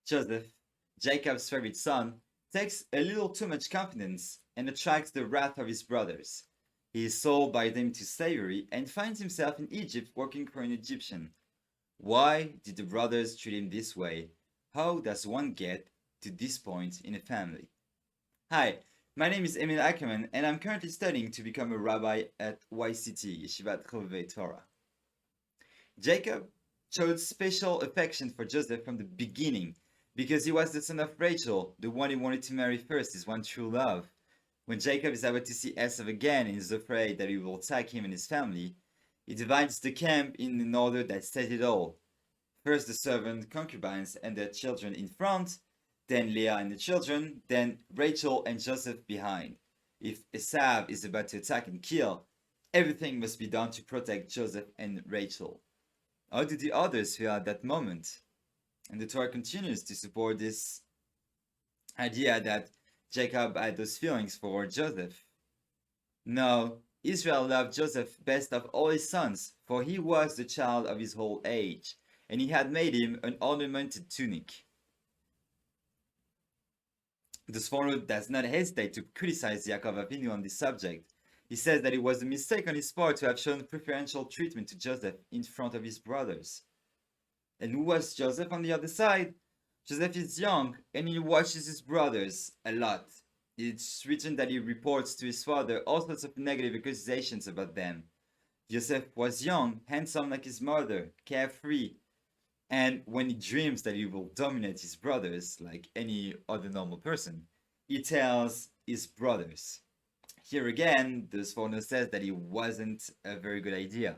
Joseph, Jacob's favorite son, takes a little too much confidence and attracts the wrath of his brothers. He is sold by them to slavery and finds himself in Egypt working for an Egyptian. Why did the brothers treat him this way? How does one get to this point in a family? Hi, my name is Émile Ackermann, and I'm currently studying to become a rabbi at YCT, Yeshivat Torah. Jacob showed special affection for Joseph from the beginning because he was the son of Rachel, the one he wanted to marry first, his one true love. When Jacob is about to see Esau again and is afraid that he will attack him and his family, he divides the camp in an order that says it all. First the servant, concubines, and their children in front, then Leah and the children, then Rachel and Joseph behind. If Esau is about to attack and kill, everything must be done to protect Joseph and Rachel. How did the others feel at that moment? And the Torah continues to support this idea that Jacob had those feelings for Joseph. No, Israel loved Joseph best of all his sons, for he was the child of his whole age, and he had made him an ornamented tunic. The Sforno does not hesitate to criticize Yaakov Avinu on this subject. He says that it was a mistake on his part to have shown preferential treatment to Joseph in front of his brothers. And who was Joseph on the other side? Joseph is young and he watches his brothers a lot. It's written that he reports to his father all sorts of negative accusations about them. Joseph was young, handsome like his mother, carefree, and when he dreams that he will dominate his brothers like any other normal person, he tells his brothers. Here again, the Sforno says that it wasn't a very good idea,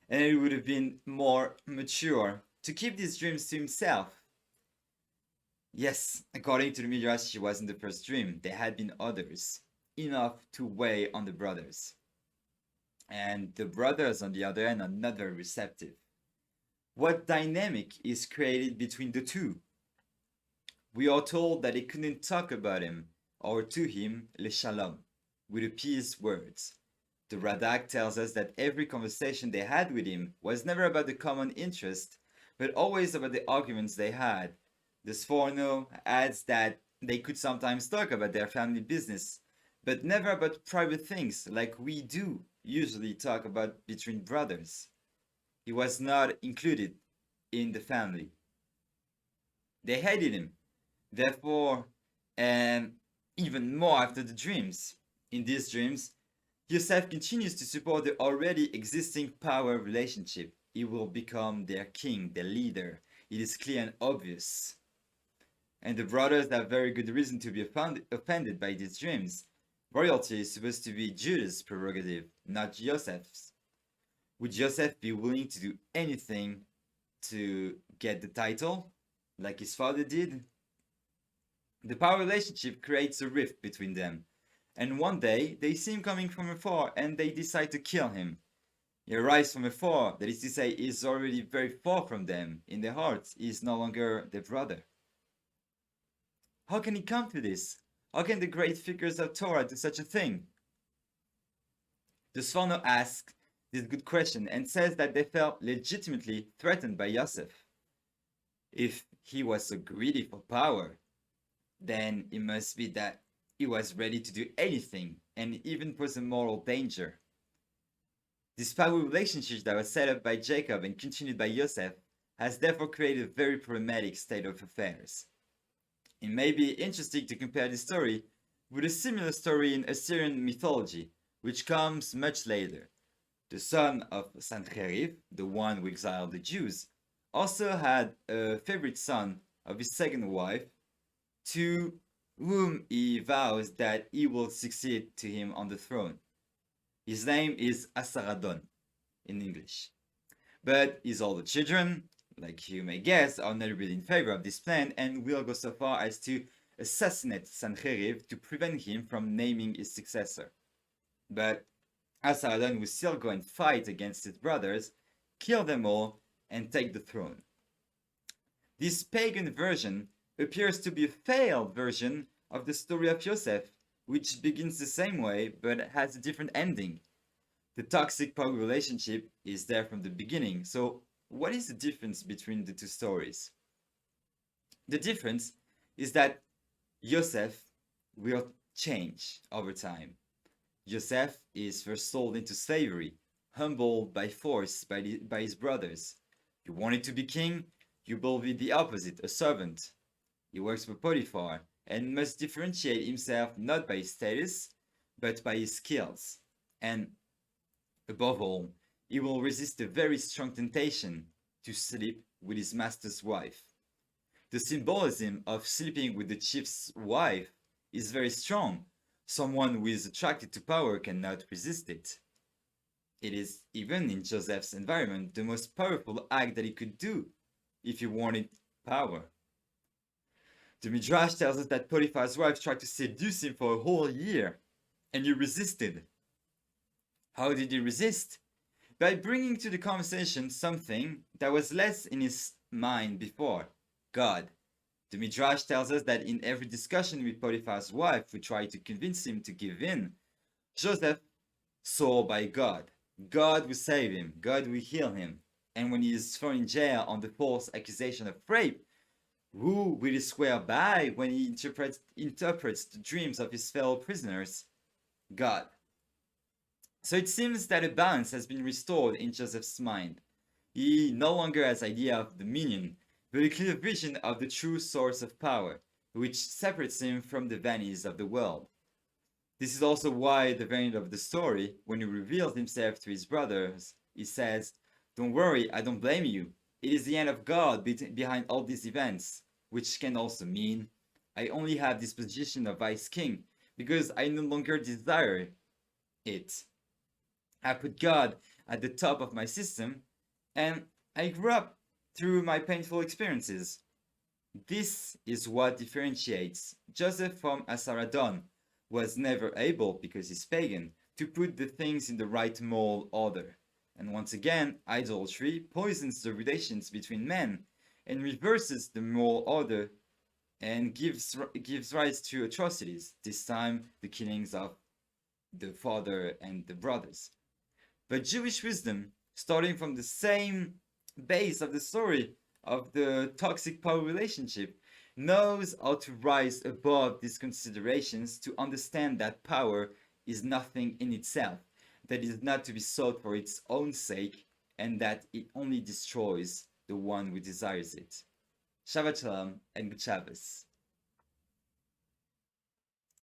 and it would have been more mature to keep these dreams to himself. Yes, according to the Midrash, it wasn't the first dream. There had been others, enough to weigh on the brothers. And the brothers, on the other hand, are not very receptive. What dynamic is created between the two? We are told that they couldn't talk about him or to him, le shalom, with appeased words. The Radak tells us that every conversation they had with him was never about the common interest, but always about the arguments they had. The Sforno adds that they could sometimes talk about their family business, but never about private things like we do usually talk about between brothers. He was not included in the family. They hated him, therefore, and even more after the dreams. In these dreams, Yosef continues to support the already existing power relationship. He will become their king, their leader. It is clear and obvious. And the brothers have very good reason to be offended by these dreams. Royalty is supposed to be Judah's prerogative, not Joseph's. Would Joseph be willing to do anything to get the title, like his father did? The power relationship creates a rift between them, and one day they see him coming from afar and they decide to kill him. He arrives from afar, that is to say, he is already very far from them. In their hearts, he is no longer their brother. How can he come to this? How can the great figures of Torah do such a thing? The Sforno asks this good question and says that they felt legitimately threatened by Yosef. If he was so greedy for power, then it must be that he was ready to do anything and even pose a moral danger. This power relationship that was set up by Jacob and continued by Yosef has therefore created a very problematic state of affairs. It may be interesting to compare this story with a similar story in Assyrian mythology, which comes much later. The son of Sancherib, the one who exiled the Jews, also had a favorite son of his second wife, to whom he vows that he will succeed to him on the throne. His name is Esarhaddon in English. But his older children, like you may guess, are not really in favor of this plan and will go so far as to assassinate Sancherib to prevent him from naming his successor. But Esarhaddon will still go and fight against his brothers, kill them all, and take the throne. This pagan version appears to be a failed version of the story of Yosef, which begins the same way but has a different ending. The toxic power relationship is there from the beginning, so what is the difference between the two stories? The difference is that Yosef will change over time. Joseph is first sold into slavery, humbled by force by his brothers. You wanted to be king, you will be the opposite, a servant. He works for Potiphar and must differentiate himself not by his status, but by his skills. And above all, he will resist a very strong temptation to sleep with his master's wife. The symbolism of sleeping with the chief's wife is very strong. Someone who is attracted to power cannot resist it. It is, even in Joseph's environment, the most powerful act that he could do if he wanted power. The Midrash tells us that Potiphar's wife tried to seduce him for a whole year, and he resisted. How did he resist? By bringing to the conversation something that was less in his mind before, God. The Midrash tells us that in every discussion with Potiphar's wife who tried to convince him to give in, Joseph saw by God. God will save him, God will heal him. And when he is thrown in jail on the false accusation of rape, who will he swear by when he interprets the dreams of his fellow prisoners? God. So it seems that a balance has been restored in Joseph's mind. He no longer has idea of dominion, but a clear vision of the true source of power, which separates him from the vanities of the world. This is also why the very end of the story, when he reveals himself to his brothers, he says, "Don't worry, I don't blame you. It is the hand of God behind all these events," which can also mean, I only have this position of vice king because I no longer desire it. I put God at the top of my system, and I grew up through my painful experiences. This is what differentiates Joseph from Esarhaddon, who was never able, because he's pagan, to put the things in the right moral order. And once again, idolatry poisons the relations between men and reverses the moral order and gives rise to atrocities, this time the killings of the father and the brothers. But Jewish wisdom, starting from the same base of the story of the toxic power relationship, knows how to rise above these considerations to understand that power is nothing in itself, that it is not to be sought for its own sake, and that it only destroys the one who desires it. Shabbat Shalom and Good Shabbos.